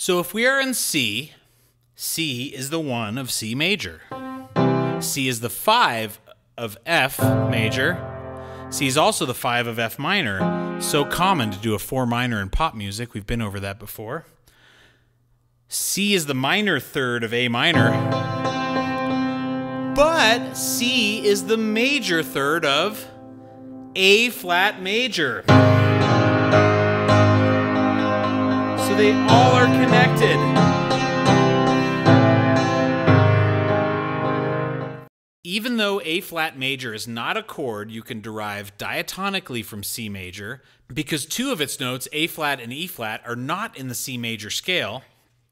So if we are in C, C is the 1 of C major. C is the 5 of F major. C is also the 5 of F minor. So common to do a 4 minor in pop music. We've been over that before. C is the minor third of A minor. But C is the major third of A flat major. So they all are connected. Even though A flat major is not a chord you can derive diatonically from C major, because 2 of its notes, A flat and E flat, are not in the C major scale,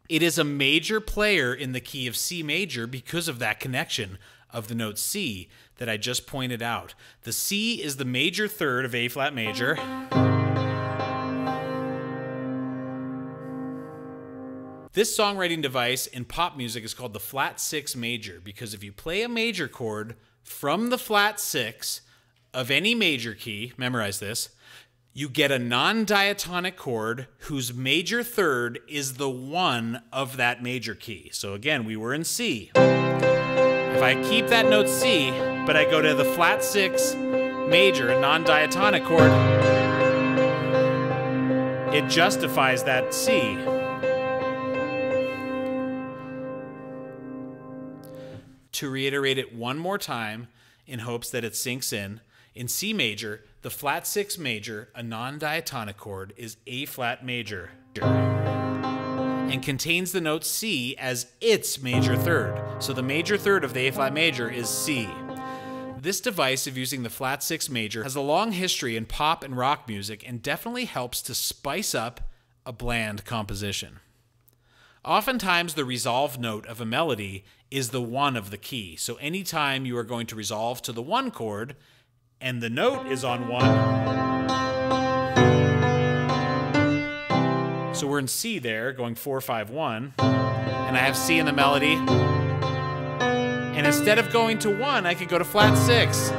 it is a major player in the key of C major because of that connection of the note C that I just pointed out. The C is the major third of A flat major. This songwriting device in pop music is called the flat 6 major because if you play a major chord from the flat 6 of any major key, memorize this, you get a non-diatonic chord whose major third is the 1 of that major key. So again, we were in C. If I keep that note C, but I go to the flat 6 major, a non-diatonic chord, it justifies that C. To reiterate it one more time in hopes that it sinks in C major, the flat 6 major, a non-diatonic chord, is A flat major and contains the note C as its major third. So the major third of the A flat major is C. This device of using the flat 6 major has a long history in pop and rock music and definitely helps to spice up a bland composition. Oftentimes, the resolve note of a melody is the 1 of the key. So anytime you are going to resolve to the 1 chord, and the note is on 1, so we're in C there, going 4, 5, 1, and I have C in the melody, and instead of going to 1, I could go to flat 6.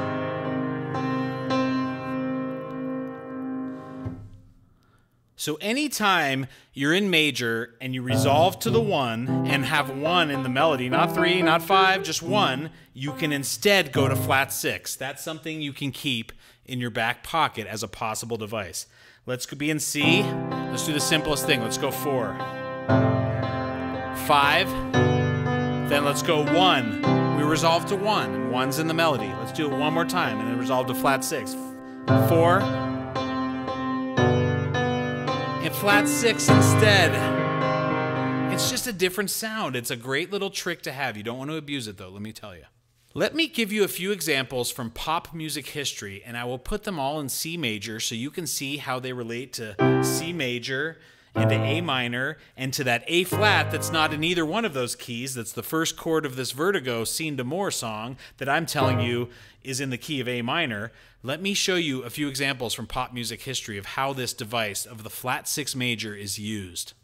So anytime you're in major and you resolve to the 1 and have 1 in the melody, not 3, not 5, just 1, you can instead go to flat 6. That's something you can keep in your back pocket as a possible device. Let's be in C. Let's do the simplest thing. Let's go 4. 5. Then let's go 1. We resolve to 1, and 1's in the melody. Let's do it one more time, and then resolve to flat 6. 4. And flat 6 instead. It's just a different sound. It's a great little trick to have. You don't want to abuse it though, let me tell you. Let me give you a few examples from pop music history, and I will put them all in C major so you can see how they relate to C major and to A minor and to that A flat that's not in either one of those keys. That's the first chord of this Vertigo Scene to More song that I'm telling you is in the key of A minor. Let me show you a few examples from pop music history of how this device of the flat 6 major is used.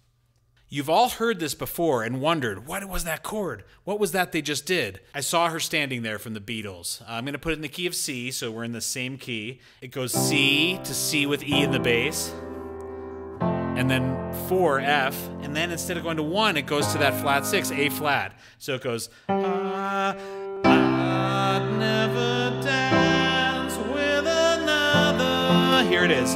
You've all heard this before and wondered, what was that chord? What was that they just did? I saw her standing there from the Beatles. I'm going to put it in the key of C, so we're in the same key. It goes C to C with E in the bass, and then 4, F, and then instead of going to 1, it goes to that flat 6, A flat. So it goes, I'd never dance with another. Here it is.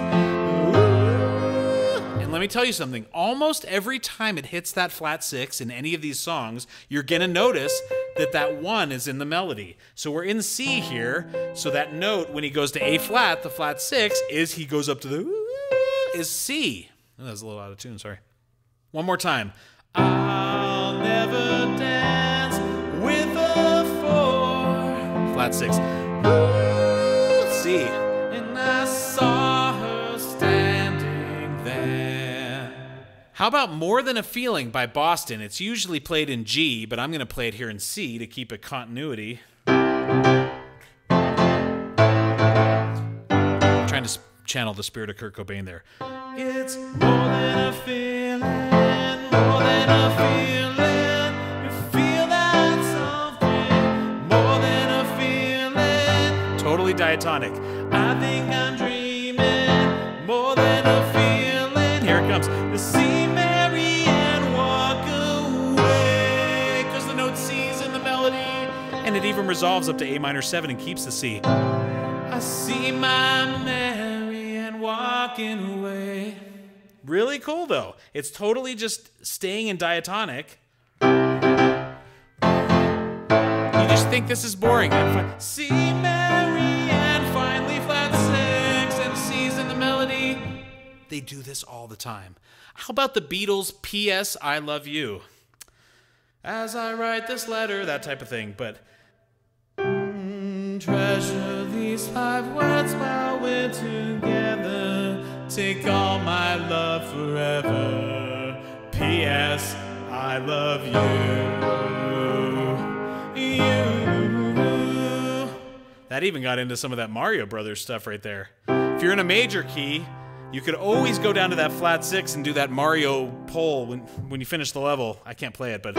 And let me tell you something, almost every time it hits that flat 6 in any of these songs, you're gonna notice that that 1 is in the melody. So we're in C here, so that note when he goes to A flat, the flat 6, is he goes up to the is C. Oh, that was a little out of tune, sorry. One more time. I'll never dance with a 4. Flat 6. C. And I saw her standing there. How about More Than a Feeling by Boston? It's usually played in G, but I'm going to play it here in C to keep it continuity. I'm trying to channel the spirit of Kurt Cobain there. It's more than a feeling, more than a feeling. You feel that something, more than a feeling. Totally diatonic. I think I'm dreaming, more than a feeling. Here it comes. The sea Mary Ann it even resolves up to A minor 7 and keeps the C. I see my Marianne walking away. Really cool though. It's totally just staying in diatonic. You just think this is boring. See Marianne finally flat 6 and C's in the melody. They do this all the time. How about the Beatles' P.S. I Love You? As I write this letter, that type of thing, but treasure these 5 words while we're together. Take all my love forever. P.S. I love you. You. That even got into some of that Mario Brothers stuff right there. If you're in a major key, you could always go down to that flat 6 and do that Mario pole when you finish the level. I can't play it, but...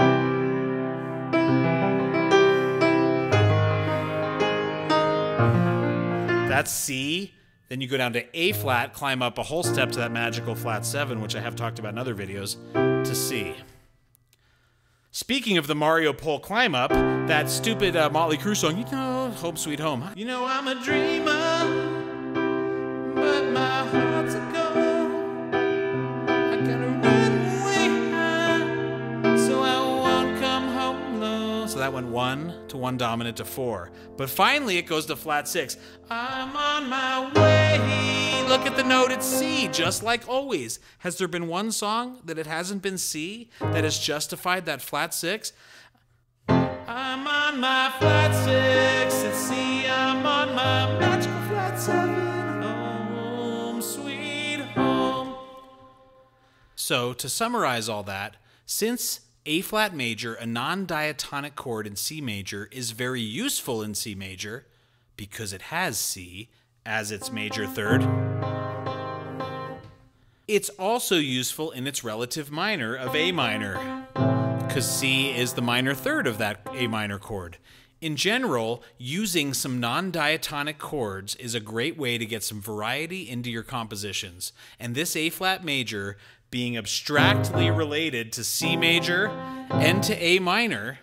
That's C. Then you go down to A flat, climb up a whole step to that magical flat 7, which I have talked about in other videos, to C. Speaking of the Mario pole climb up, that stupid Motley Crue song, you know, Home Sweet Home. You know I'm a dreamer. But my heart's a gold. I gotta run way high, so I won't come home low. So that went 1 to 1 dominant to 4. But finally it goes to flat 6. I'm on my way. Look at the note, it's C, just like always. Has there been one song that it hasn't been C that has justified that flat 6? I'm on my flat 6, it's C, I'm on my magical flat 7. So, to summarize all that, since A flat major, a non-diatonic chord in C major, is very useful in C major because it has C as its major third, it's also useful in its relative minor of A minor because C is the minor third of that A minor chord. In general, using some non-diatonic chords is a great way to get some variety into your compositions, and this A flat major being abstractly related to C major and to A minor,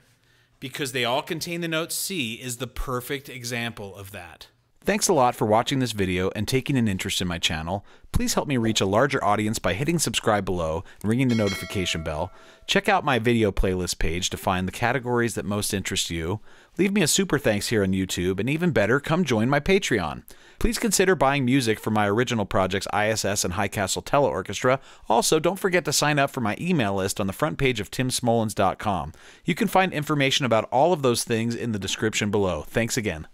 because they all contain the note C, is the perfect example of that. Thanks a lot for watching this video and taking an interest in my channel. Please help me reach a larger audience by hitting subscribe below and ringing the notification bell. Check out my video playlist page to find the categories that most interest you. Leave me a super thanks here on YouTube, and even better, come join my Patreon. Please consider buying music for my original projects I.S.S. and High Castle Teleorchestra. Also, don't forget to sign up for my email list on the front page of timsmolens.com. You can find information about all of those things in the description below. Thanks again.